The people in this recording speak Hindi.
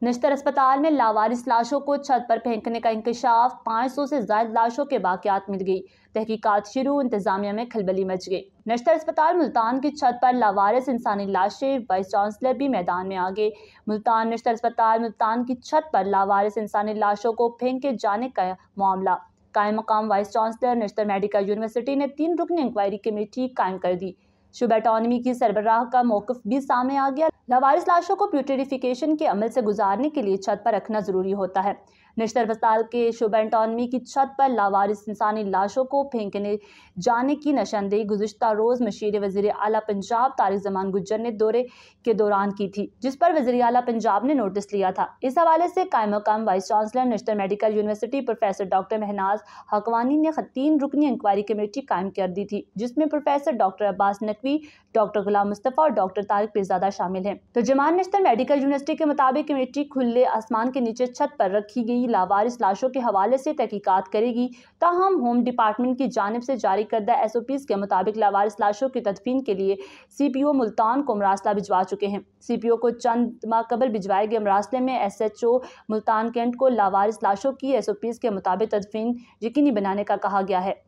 निश्तर अस्पताल में लावारिस लाशों को छत पर फेंकने का इंकशाफ, 500 से ज्यादा लाशों के बाकियात मिल गई। तहकीकात शुरू, इंतजामिया में खलबली मच गई। निश्तर अस्पताल मुल्तान की छत पर लावारिस इंसानी लाशें, वाइस चांसलर भी मैदान में आ गए। मुल्तान निश्तर अस्पताल मुल्तान की छत पर लावारिस इंसानी लाशों को फेंके जाने का मामला। कायम मकाम vice chancellor Nishtar medical university ने 3 रुकनी इंक्वायरी कमेटी कायम कर दी। शुबा ऑटोनॉमी की सरबराह का मौक़िफ़ भी सामने आ गया। लावारिस लाशों को प्यूरिफिकेशन के अमल से गुजारने के लिए छत पर रखना जरूरी होता है। निश्तर अस्पताल के शुबा ऑटोनॉमी की छत पर लावारिस इंसानी लाशों को फेंकने जाने की निशानदेही गुज़िश्ता रोज़ मशीर वज़ीर आला पंजाब तारिक ज़मान गुज्जर ने दौरे के दौरान की थी, जिस पर वज़ीर आला पंजाब ने नोटिस लिया था। इस हवाले से कायम मकाम vice chancellor Nishtar medical university professor doctor Mahnaz Haqvani ने 3 रुकनी इंक्वायरी कमेटी कायम कर दी थी, जिसमें professor doctor Abbas Naqvi, doctor Ghulam Mustafa और डॉक्टर तारिक पीरज़ादा शामिल हैं। तर्जुमान निश्तर मेडिकल यूनिवर्सिटी के मुताबिक कमेटी खुले आसमान के नीचे छत पर रखी गई लावारिस लाशों के हवाले से तहकीकात करेगी। ताहम होम डिपार्टमेंट की जानिब से जारी करदा SOPs के मुताबिक लावारिस लाशों की तदफीन के लिए CPO मुल्तान को मरासला भिजवा चुके हैं। CPO को चंद माह कबल भिजवाए गए मरासले में SHO मुल्तान कैंट को लावारिस लाशों की SOPs के मुताबिक तदफीन यकीनी बनाने का कहा गया है।